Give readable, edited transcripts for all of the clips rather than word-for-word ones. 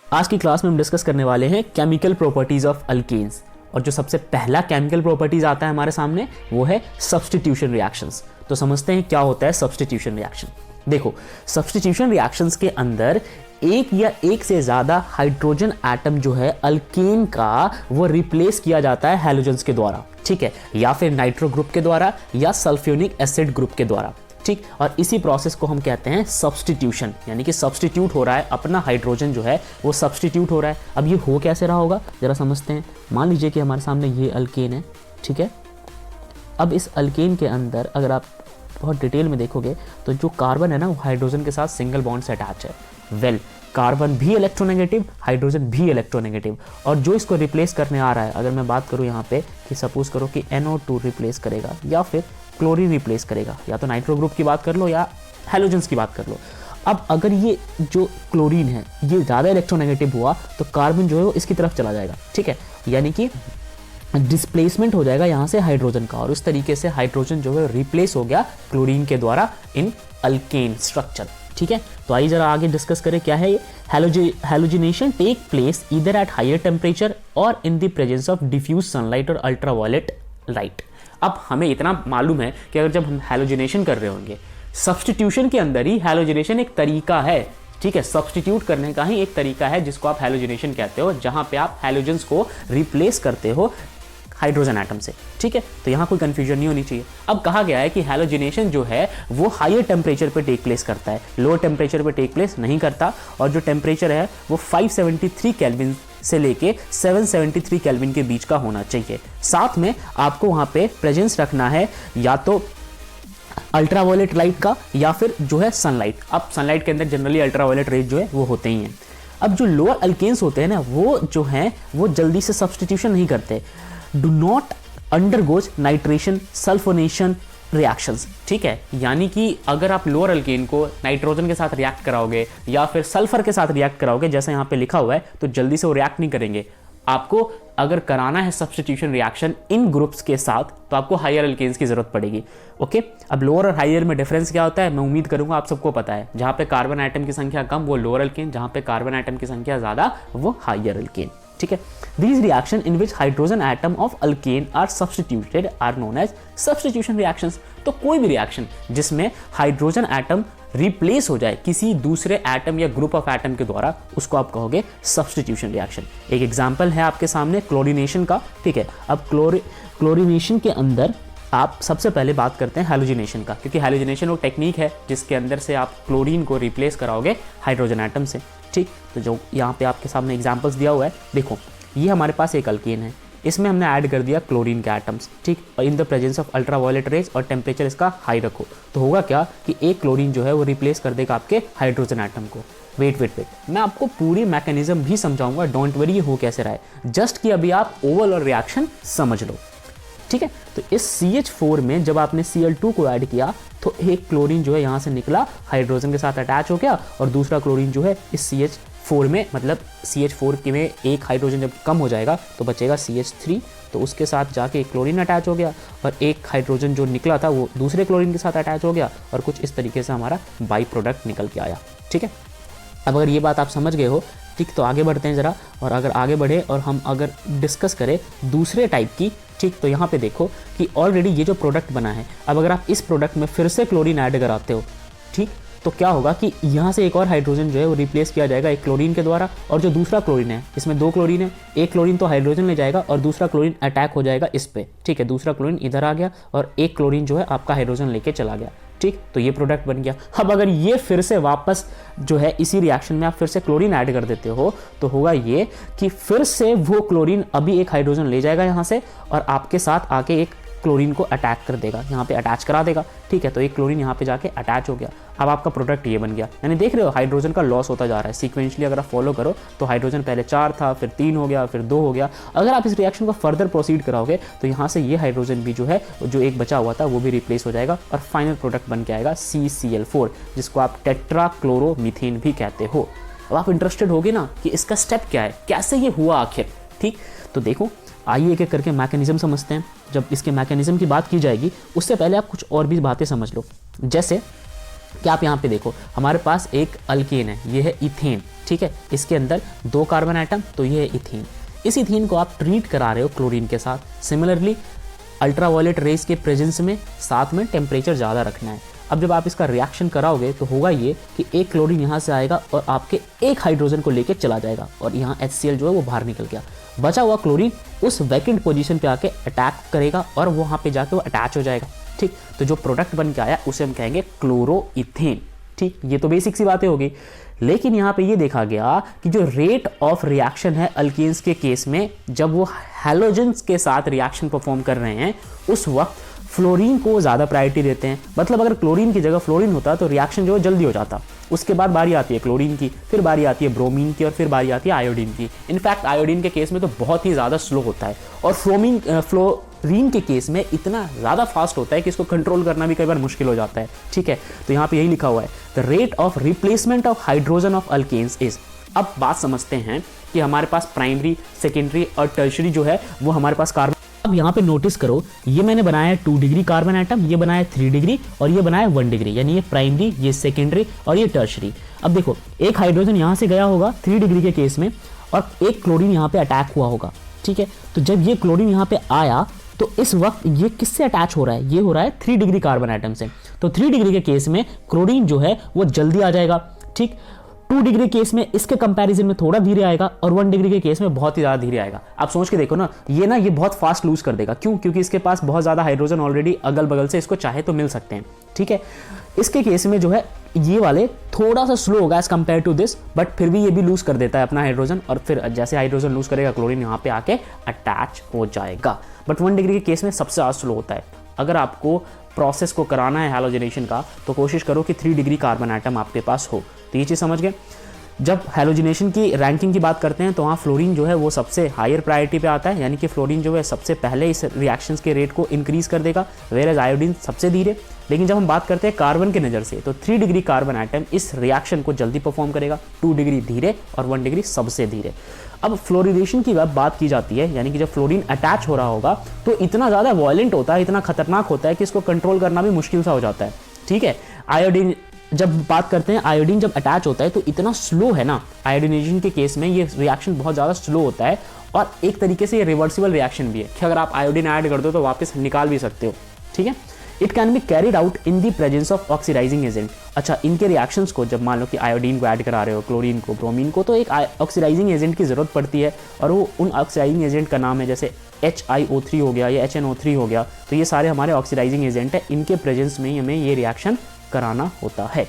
आज की क्लास में हम डिस्कस करने वाले हैं केमिकल प्रॉपर्टीज ऑफ अल्केन्स। और जो सबसे पहला केमिकल प्रॉपर्टीज आता है हमारे सामने वो है सब्स्टिट्यूशन रिएक्शंस। तो समझते हैं क्या होता है सब्स्टिट्यूशन रिएक्शन। देखो, सब्स्टिट्यूशन रिएक्शंस के अंदर एक या एक से ज्यादा हाइड्रोजन एटम जो है अल्केन का वो रिप्लेस किया जाता है हैलोजेंस के द्वारा, ठीक है, या फिर नाइट्रो ग्रुप के द्वारा या सल्फ्यूरिक एसिड ग्रुप के द्वारा, ठीक। और इसी प्रोसेस को हम कहते हैं सब्स्टिट्यूशन, यानी कि सब्स्टिट्यूट हो रहा है, अपना हाइड्रोजन जो है वो सब्स्टिट्यूट हो रहा है। अब ये हो कैसे रहा होगा जरा समझते हैं। मान लीजिए कि हमारे सामने ये अल्केन है, ठीक है। अब इस अल्केन के अंदर अगर आप बहुत डिटेल में देखोगे तो जो कार्बन है ना वो हाइड्रोजन के साथ सिंगल बॉन्ड से अटैच है। कार्बन भी इलेक्ट्रोनेगेटिव, हाइड्रोजन भी इलेक्ट्रोनेगेटिव, और जो इसको रिप्लेस करने आ रहा है, अगर मैं बात करूं यहाँ पे कि सपोज करो कि NO2 रिप्लेस करेगा या फिर क्लोरीन रिप्लेस करेगा, या तो नाइट्रो ग्रुप की बात कर लो या हैलोजेंस की बात कर लो। अब अगर ये जो क्लोरीन है ये ज़्यादा इलेक्ट्रोनेगेटिव हुआ तो कार्बन जो है वो इसकी तरफ चला जाएगा, ठीक है, यानी कि डिस्प्लेसमेंट हो जाएगा यहाँ से हाइड्रोजन का, और उस तरीके से हाइड्रोजन जो है रिप्लेस हो गया क्लोरीन के द्वारा इन अल्केन स्ट्रक्चर, ठीक है। तो आइए जरा आगे डिस्कस करें क्या है ये। Halogenation take place either at higher temperature और in the presence of diffuse sunlight और अल्ट्रावायलेट लाइट। अब हमें इतना मालूम है कि अगर जब हम हैलोजिनेशन कर रहे होंगे, सब्स्टिट्यूशन के अंदर ही हैलोजिनेशन एक तरीका है, ठीक है, सब्स्टिट्यूट करने का ही एक तरीका है जिसको आप हैलोजिनेशन कहते हो, जहां पे आप हैलोजेंस को रिप्लेस करते हो हाइड्रोजन एटम से, ठीक है। तो यहां कोई कंफ्यूजन नहीं होनी चाहिए। अब कहा गया है कि हैलोजिनेशन जो है वो हायर टेम्परेचर पे टेक प्लेस करता है, लोअर टेम्परेचर पे टेक प्लेस नहीं करता, और जो टेम्परेचर है वो 573 केल्विन से लेके 773 केल्विन के बीच का होना चाहिए। साथ में आपको वहां पे प्रेजेंस रखना है या तो अल्ट्रावायलेट लाइट का या फिर जो है सनलाइट। अब सनलाइट के अंदर जनरली अल्ट्रावायलेट रेज जो है वो होते ही हैं। अब जो लोअर अल्केन्स होते हैं ना वो जो हैं वो जल्दी से सब्स्टिट्यूशन नहीं करते, do not undergoes nitration sulphonation reactions, ठीक है। यानी कि अगर आप लोअर अल्केन को नाइट्रोजन के साथ रिएक्ट कराओगे या फिर सल्फर के साथ रिएक्ट कराओगे जैसा यहाँ पे लिखा हुआ है, तो जल्दी से वो रिएक्ट नहीं करेंगे। आपको अगर कराना है सब्स्टिट्यूशन रिएक्शन इन ग्रुप्स के साथ तो आपको हायर अल्केन्स की जरूरत पड़ेगी, ओके। अब लोअर और हायर में डिफरेंस क्या होता है मैं उम्मीद करूंगा आप सबको पता है। जहां पे कार्बन एटम की संख्या कम वो लोअर अल्केन, जहां पे कार्बन एटम की संख्या ज्यादा वो हायर अल्केन, ठीक है। These reaction in which hydrogen atom of alkane are substituted are known as substitution reactions। तो कोई भी रिएक्शन जिसमें हाइड्रोजन एटम रिप्लेस हो जाए किसी दूसरे एटम या ग्रुप ऑफ एटम के द्वारा उसको आप कहोगे सब्स्टिट्यूशन रिएक्शन। एक एग्जांपल है आपके सामने क्लोरीनेशन का, ठीक है। अब क्लोरीनेशन के अंदर आप सबसे पहले बात करते हैं हैलोजिनेशन का, क्योंकि हैलोजिनेशन वो टेक्निक है जिसके अंदर से आप क्लोरीन को रिप्लेस कराओगे हाइड्रोजन एटम से, ठीक। तो जो यहाँ पे आपके सामने एग्जांपल्स दिया हुआ है, देखो ये हमारे पास एक अल्केन है, इसमें हमने ऐड कर दिया क्लोरीन के एटम्स, ठीक, और in the presence of ultraviolet rays और टेम्परेचर इसका हाई रखो, तो होगा क्या कि एक क्लोरीन जो है वो रिप्लेस कर देगा आपके हाइड्रोजन एटम को। वेट मैं आपको पूरी मैकेनिज्म भी समझाऊंगा, डोंट वरी हो कैसे रहा है, जस्ट कि अभी आप ओवरऑल रिएक्शन समझ लो, ठीक है। तो इस CH4 में जब आपने Cl2 को ऐड किया तो एक क्लोरीन जो है यहाँ से निकला, हाइड्रोजन के साथ अटैच हो गया, और दूसरा क्लोरीन जो है इस CH4 में, मतलब CH4 के में एक हाइड्रोजन जब कम हो जाएगा तो बचेगा CH3, तो उसके साथ जाके एक क्लोरीन अटैच हो गया, और एक हाइड्रोजन जो निकला था वो दूसरे क्लोरीन के साथ अटैच हो गया, और कुछ इस तरीके से हमारा बाई प्रोडक्ट निकल के आया, ठीक है। अब अगर ये बात आप समझ गए हो, ठीक, तो आगे बढ़ते हैं ज़रा, और अगर आगे बढ़े और हम अगर डिस्कस करें दूसरे टाइप की, ठीक, तो यहाँ पे देखो कि ऑलरेडी ये जो प्रोडक्ट बना है, अब अगर आप इस प्रोडक्ट में फिर से क्लोरीन ऐड कराते हो, ठीक, तो क्या होगा कि यहाँ से एक और हाइड्रोजन जो है वो रिप्लेस किया जाएगा एक क्लोरीन के द्वारा, और जो दूसरा क्लोरीन है इसमें दो क्लोरीन है, एक क्लोरीन तो हाइड्रोजन ले जाएगा और दूसरा क्लोरीन अटैक हो जाएगा इस पे, ठीक है, दूसरा क्लोरीन इधर आ गया और एक क्लोरीन जो है आपका हाइड्रोजन लेके चला गया, ठीक, तो ये प्रोडक्ट बन गया। अब अगर ये फिर से वापस जो है इसी रिएक्शन में आप फिर से क्लोरीन ऐड कर देते हो तो होगा ये कि फिर से वो क्लोरीन अभी एक हाइड्रोजन ले जाएगा यहाँ से और आपके साथ आके एक क्लोरीन को अटैक कर देगा, यहाँ पे अटैच करा देगा, ठीक है। तो एक क्लोरीन यहाँ पे जाके अटैच हो गया, अब आपका प्रोडक्ट ये बन गया। यानी देख रहे हो हाइड्रोजन का लॉस होता जा रहा है सीक्वेंशली, अगर आप फॉलो करो तो हाइड्रोजन पहले 4 था, फिर 3 हो गया, फिर 2 हो गया। अगर आप इस रिएक्शन को फर्दर प्रोसीड कराओगे तो यहाँ से ये हाइड्रोजन भी जो है जो एक बचा हुआ था वो भी रिप्लेस हो जाएगा और फाइनल प्रोडक्ट बन के आएगा CCl4, जिसको आप टेट्राक्लोरोमीथेन भी कहते हो। अब आप इंटरेस्टेड होगे ना कि इसका स्टेप क्या है, कैसे ये हुआ आखिर, ठीक। तो देखो आइए एक एक करके मैकेनिज्म समझते हैं। जब इसके मैकेनिज्म की बात की जाएगी उससे पहले आप कुछ और भी बातें समझ लो। जैसे कि आप यहाँ पे देखो, हमारे पास एक अल्केन है, ये है इथेन, ठीक है, इसके अंदर 2 कार्बन एटम, तो ये है इथेन। इस इथेन को आप ट्रीट करा रहे हो क्लोरीन के साथ। सिमिलरली अल्ट्रावायलेट रेज के प्रेजेंस में साथ में टेम्परेचर ज़्यादा रखना है। अब जब आप इसका रिएक्शन कराओगे तो होगा ये कि एक क्लोरीन यहाँ से आएगा और आपके एक हाइड्रोजन को लेके चला जाएगा और यहाँ HCl जो है वो बाहर निकल गया। बचा हुआ क्लोरीन उस वैकेंट पोजीशन पे आके अटैक करेगा और वहाँ पे जाके वो अटैच हो जाएगा, ठीक। तो जो प्रोडक्ट बन के आया उसे हम कहेंगे क्लोरोइथेन, ठीक। ये तो बेसिक सी बातें होगी। लेकिन यहाँ पे ये देखा गया कि जो रेट ऑफ रिएक्शन है अल्केन्स के केस में, जब वो हैलोजेंस के साथ रिएक्शन परफॉर्म कर रहे हैं उस वक्त फ्लोरीन को ज़्यादा प्रायोरिटी देते हैं। मतलब अगर क्लोरीन की जगह फ्लोरीन होता तो रिएक्शन जो है जल्दी हो जाता। उसके बाद बारी आती है क्लोरीन की, फिर बारी आती है ब्रोमीन की और फिर बारी आती है आयोडीन की। इनफैक्ट आयोडीन के केस में तो बहुत ही ज़्यादा स्लो होता है और फ्लोरीन के केस में इतना ज़्यादा फास्ट होता है कि इसको कंट्रोल करना भी कई बार मुश्किल हो जाता है, ठीक है। तो यहाँ पे यही लिखा हुआ है, the rate of replacement of hydrogen of alkanes is. अब बात समझते हैं कि हमारे पास प्राइमरी, सेकेंडरी और टर्शरी जो है वो हमारे पास कार्बन। अब यहाँ पे नोटिस करो, ये मैंने बनाया है 2 डिग्री कार्बन एटम, ये बनाया 3 डिग्री और ये बनाया 1 डिग्री, यानी ये प्राइमरी, ये सेकेंडरी और ये टर्शरी। अब देखो, एक हाइड्रोजन यहाँ से गया होगा 3 डिग्री के केस में और एक क्लोरीन यहाँ पे अटैक हुआ होगा, ठीक है। तो जब ये क्लोरीन यहाँ पे आया तो इस वक्त ये किससे अटैच हो रहा है? ये हो रहा है 3 डिग्री कार्बन एटम से। तो 3 डिग्री के केस में क्लोरीन जो है वो जल्दी आ जाएगा, ठीक। 2 डिग्री केस में इसके कंपैरिजन में थोड़ा धीरे आएगा और 1 डिग्री के केस में बहुत ही ज़्यादा धीरे आएगा। आप सोच के देखो ना, ये बहुत फास्ट लूज कर देगा। क्यों? क्योंकि इसके पास बहुत ज़्यादा हाइड्रोजन ऑलरेडी अगल बगल से इसको चाहे तो मिल सकते हैं, ठीक है। इसके केस में जो है ये वाले थोड़ा सा स्लो होगा as compare to this, but फिर भी ये भी लूज कर देता है अपना हाइड्रोजन और फिर जैसे हाइड्रोजन लूज करेगा क्लोरीन यहाँ पे आके अटैच हो जाएगा। बट 1 डिग्री के केस में सबसे ज़्यादा स्लो होता है। अगर आपको प्रोसेस को कराना है हैलोजिनेशन का तो कोशिश करो कि 3 डिग्री कार्बन एटम आपके पास हो। तो ये चीज़ समझ गए। जब हैलोजिनेशन की रैंकिंग की बात करते हैं तो वहाँ फ्लोरीन जो है वो सबसे हायर प्रायोरिटी पे आता है, यानी कि फ्लोरीन जो है सबसे पहले इस रिएक्शंस के रेट को इंक्रीज कर देगा, वेयर आयोडीन सबसे धीरे। लेकिन जब हम बात करते हैं कार्बन के नज़र से तो 3 डिग्री कार्बन एटम इस रिएक्शन को जल्दी परफॉर्म करेगा, 2 डिग्री धीरे और 1 डिग्री सबसे धीरे। अब फ्लोरिडेशन की बात की जाती है, यानी कि जब फ्लोरीन अटैच हो रहा होगा तो इतना ज़्यादा वायलेंट होता है, इतना खतरनाक होता है कि इसको कंट्रोल करना भी मुश्किल सा हो जाता है, ठीक है। आयोडीन जब बात करते हैं, आयोडीन जब अटैच होता है तो इतना स्लो है ना, आयोडीनेशन के केस में ये रिएक्शन बहुत ज़्यादा स्लो होता है और एक तरीके से ये रिवर्सिबल रिएक्शन भी है कि अगर आप आयोडीन ऐड कर दो तो वापस निकाल भी सकते हो, ठीक है। It can be carried out in the presence of oxidising agent. अच्छा, इनके रिएक्शंस को जब मान लो कि आयोडीन को ऐड करा रहे हो, क्लोरीन को, ब्रोमीन को, तो एक ऑक्सीडाइजिंग एजेंट की ज़रूरत पड़ती है और वो उन ऑक्सीडाइजिंग एजेंट का नाम है जैसे HiO3 हो गया या HNO3 हो गया। तो ये सारे हमारे ऑक्सीडाइजिंग एजेंट है, इनके प्रेजेंस में ही हमें ये रिएक्शन कराना होता है।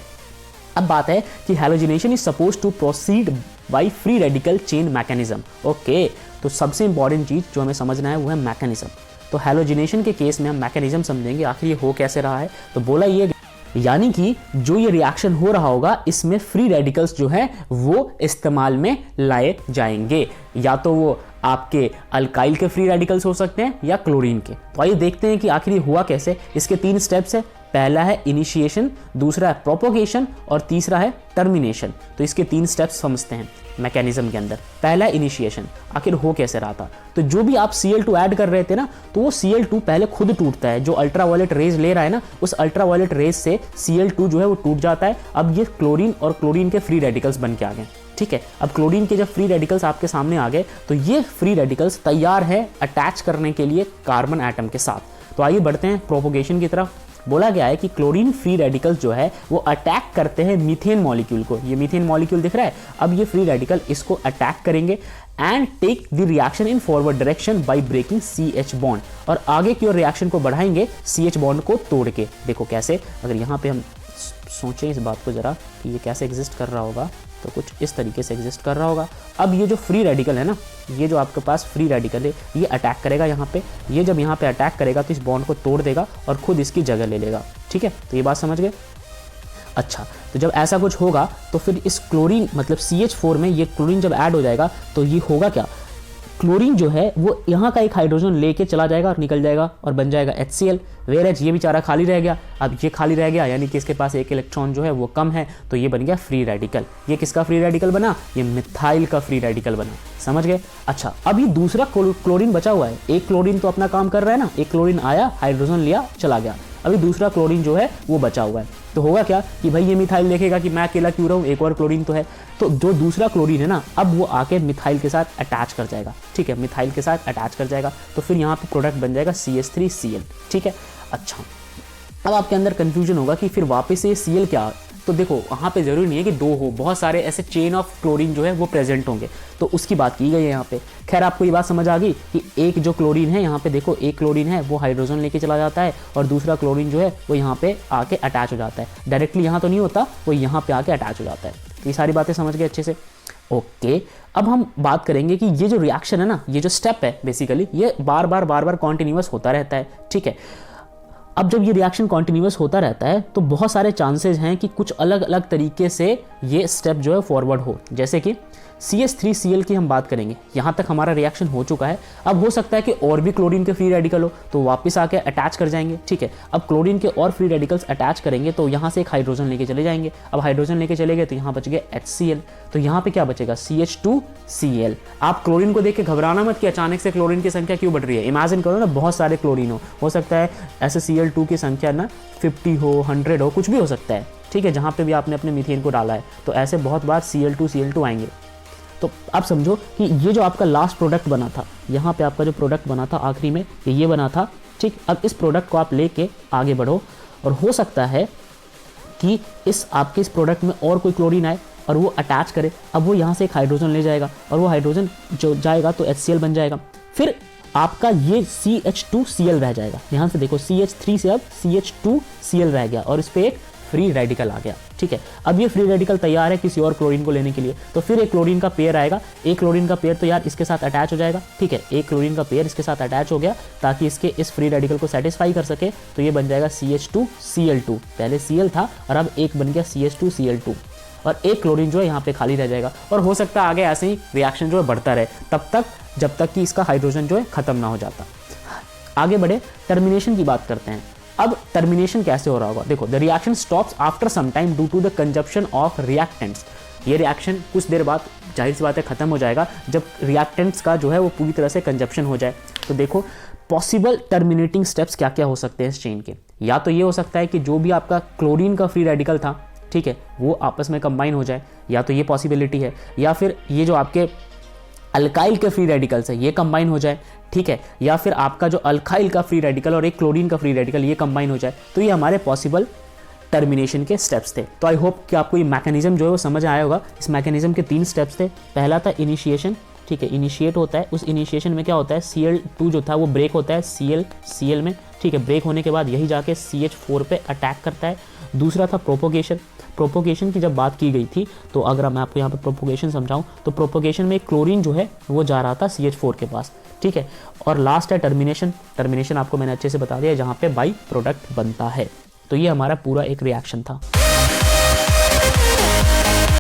अब बात है कि halogenation is suppose to proceed by free radical chain mechanism. Okay, तो सबसे इंपॉर्टेंट चीज़ जो हमें समझना है वो है मैकेनिज्म। तो हैलोजिनेशन के केस में हम मैकेनिज्म समझेंगे, आखिर ये हो कैसे रहा है। तो बोला ये, यानी कि जो ये रिएक्शन हो रहा होगा इसमें फ्री रेडिकल्स जो है वो इस्तेमाल में लाए जाएंगे, या तो वो आपके अल्काइल के फ्री रेडिकल्स हो सकते हैं या क्लोरीन के। तो आइए देखते हैं कि आखिर ये हुआ कैसे। इसके 3 स्टेप्स है। पहला है इनिशिएशन, दूसरा है प्रोपोगेशन और तीसरा है टर्मिनेशन। तो इसके 3 स्टेप्स समझते हैं मैकेनिज्म के अंदर। पहला इनिशिएशन, आखिर हो कैसे रहा था। तो जो भी आप Cl2 ऐड कर रहे थे ना, तो वो Cl2 पहले खुद टूटता है। जो अल्ट्रावायलेट रेज ले रहा है ना, उस अल्ट्रावायलेट रेज से Cl2 जो है वो टूट जाता है। अब ये क्लोरीन और क्लोरीन के फ्री रेडिकल्स बन के आ गए, ठीक है। अब क्लोरीन के जब फ्री रेडिकल्स आपके सामने आ गए तो ये फ्री रेडिकल्स तैयार है अटैच करने के लिए कार्बन एटम के साथ। तो आइए बढ़ते हैं प्रोपोगेशन की तरफ। बोला गया है कि क्लोरीन फ्री रेडिकल्स जो है वो अटैक करते हैं मीथेन मॉलिक्यूल को। ये मीथेन मॉलिक्यूल दिख रहा है। अब ये फ्री रेडिकल इसको अटैक करेंगे and take the reaction in forward direction by breaking CH bond, और आगे की ओर रिएक्शन को बढ़ाएंगे CH बॉन्ड को तोड़ के। देखो कैसे, अगर यहाँ पे हम सोचें इस बात को जरा कि ये कैसे एग्जिस्ट कर रहा होगा, तो कुछ इस तरीके से एग्जिस्ट कर रहा होगा। अब ये जो फ्री रेडिकल है ना, ये जो आपके पास फ्री रेडिकल है, ये अटैक करेगा यहाँ पे। ये जब यहाँ पे अटैक करेगा तो इस बॉन्ड को तोड़ देगा और खुद इसकी जगह ले लेगा, ठीक है। तो ये बात समझ गए। अच्छा, तो जब ऐसा कुछ होगा तो फिर इस क्लोरीन मतलब CH4 में ये क्लोरीन जब ऐड हो जाएगा तो ये होगा क्या, क्लोरीन जो है वो यहाँ का एक हाइड्रोजन लेके चला जाएगा और निकल जाएगा और बन जाएगा HCl। वेयरएज ये बेचारा खाली रह गया। अब ये खाली रह गया यानी कि इसके पास एक इलेक्ट्रॉन जो है वो कम है, तो ये बन गया फ्री रेडिकल। ये किसका फ्री रेडिकल बना? ये मिथाइल का फ्री रेडिकल बना। समझ गए। अच्छा, अब ये दूसरा क्लोरीन बचा हुआ है। एक क्लोरीन तो अपना काम कर रहा है ना, एक क्लोरीन आया, हाइड्रोजन लिया, चला गया। अभी दूसरा क्लोरीन जो है वो बचा हुआ है। तो होगा क्या कि भाई ये मिथाइल देखेगा कि मैं अकेला क्यों रहूँ, एक और क्लोरीन तो है, तो जो दूसरा क्लोरीन है ना, अब वो आके मिथाइल के साथ अटैच कर जाएगा, ठीक है, मिथाइल के साथ अटैच कर जाएगा, तो फिर यहाँ पे प्रोडक्ट बन जाएगा CH3Cl, ठीक है। अच्छा, अब आपके अंदर कंफ्यूजन होगा कि फिर वापस से Cl क्या, तो देखो वहाँ पे ज़रूरी नहीं है कि दो हो, बहुत सारे ऐसे चेन ऑफ क्लोरीन जो है वो प्रेजेंट होंगे, तो उसकी बात की गई है यहाँ पे। खैर आपको ये बात समझ आ गई कि एक जो क्लोरीन है यहाँ पे देखो, एक क्लोरीन है वो हाइड्रोजन लेके चला जाता है और दूसरा क्लोरीन जो है वो यहाँ पे आके अटैच हो जाता है, डायरेक्टली यहाँ तो नहीं होता, वो यहाँ पे आके अटैच हो जाता है। ये सारी बातें समझ गए अच्छे से, ओके। अब हम बात करेंगे कि ये जो रिएक्शन है ना, ये जो स्टेप है बेसिकली, ये बार बार कॉन्टिन्यूस होता रहता है, ठीक है। अब जब ये रिएक्शन कॉन्टिन्यूस होता रहता है तो बहुत सारे चांसेस हैं कि कुछ अलग अलग तरीके से ये स्टेप जो है फॉरवर्ड हो, जैसे कि CH3Cl की हम बात करेंगे, यहाँ तक हमारा रिएक्शन हो चुका है। अब हो सकता है कि और भी क्लोरीन के फ्री रेडिकल हो तो वापस आके अटैच कर जाएंगे, ठीक है। अब क्लोरीन के और फ्री रेडिकल्स अटैच करेंगे तो यहाँ से एक हाइड्रोजन लेके चले जाएंगे, अब हाइड्रोजन लेके चले गए तो यहाँ बच गए HCl, तो यहाँ पे क्या बचेगा CH2Cl। आप क्लोरीन को देख के घबराना मत कि अचानक से क्लोरीन की संख्या क्यों बढ़ रही है, इमेजिन करो ना बहुत सारे क्लोरीन हो सकता है ऐसे Cl2 की संख्या ना 50 हो, 100 हो, कुछ भी हो सकता है, ठीक है, जहाँ पे भी आपने अपने मीथेन को डाला है, तो ऐसे बहुत बार Cl2 आएंगे। तो आप समझो कि ये जो आपका लास्ट प्रोडक्ट बना था, यहाँ पे आपका जो प्रोडक्ट बना था आखिरी में ये बना था, ठीक। अब इस प्रोडक्ट को आप लेके आगे बढ़ो और हो सकता है कि आपके इस प्रोडक्ट में और कोई क्लोरीन आए और वो अटैच करे, अब वो यहाँ से एक हाइड्रोजन ले जाएगा और वो हाइड्रोजन जो जाएगा तो HCl बन जाएगा, फिर आपका ये CH2Cl रह जाएगा। ध्यान से देखो, CH3 से अब CH2Cl रह गया और इस पर एक फ्री रेडिकल आ गया, ठीक है। अब ये फ्री रेडिकल तैयार है किसी और क्लोरीन को लेने के लिए, तो फिर एक क्लोरीन का पेयर आएगा, एक क्लोरीन का पेयर तो यार इसके साथ अटैच हो जाएगा, ठीक है, एक क्लोरीन का पेयर इसके साथ अटैच हो गया ताकि इसके इस फ्री रेडिकल को सेटिस्फाई कर सके, तो ये बन जाएगा CH2Cl2, पहले Cl था और अब एक बन गया CH2Cl2 और एक क्लोरीन जो है यहाँ पे खाली रह जाएगा। और हो सकता है आगे ऐसे ही रिएक्शन जो है बढ़ता रहे तब तक जब तक कि इसका हाइड्रोजन जो है खत्म ना हो जाता। आगे बढ़े, टर्मिनेशन की बात करते हैं। अब टर्मिनेशन कैसे हो रहा होगा, देखो, the reaction stops after some time due to the consumption of reactants. ये रिएक्शन कुछ देर बाद जाहिर सी बात है खत्म हो जाएगा जब रिएक्टेंट्स का जो है वो पूरी तरह से कंजप्शन हो जाए। तो देखो पॉसिबल टर्मिनेटिंग स्टेप्स क्या क्या हो सकते हैं इस चेन के, या तो ये हो सकता है कि जो भी आपका क्लोरीन का फ्री रेडिकल था, ठीक है, वो आपस में कंबाइन हो जाए, या तो ये पॉसिबिलिटी है, या फिर ये जो आपके अल्काइल के फ्री रेडिकल्स है ये कंबाइन हो जाए, ठीक है, या फिर आपका जो अल्काइल का फ्री रेडिकल और एक क्लोरीन का फ्री रेडिकल ये कंबाइन हो जाए। तो ये हमारे पॉसिबल टर्मिनेशन के स्टेप्स थे। तो आई होप कि आपको ये मैकेनिज्म जो है वो समझ आया होगा। इस मैकेनिज्म के 3 स्टेप्स थे। पहला था इनिशिएशन, ठीक है, इनिशिएट होता है, उस इनिशिएशन में क्या होता है Cl2 जो था वो ब्रेक होता है Cl में, ठीक है, ब्रेक होने के बाद यही जाके CH4 पे अटैक करता है। दूसरा था प्रोपोगेशन। प्रोपोगेशन की जब बात की गई थी तो अगर मैं आपको यहाँ पे प्रोपोगेशन समझाऊं तो प्रोपोगेशन में क्लोरीन जो है वो जा रहा था CH4 के पास, ठीक है। और लास्ट है टर्मिनेशन। टर्मिनेशन आपको मैंने अच्छे से बता दिया जहाँ पे बाई प्रोडक्ट बनता है। तो ये हमारा पूरा एक रिएक्शन था।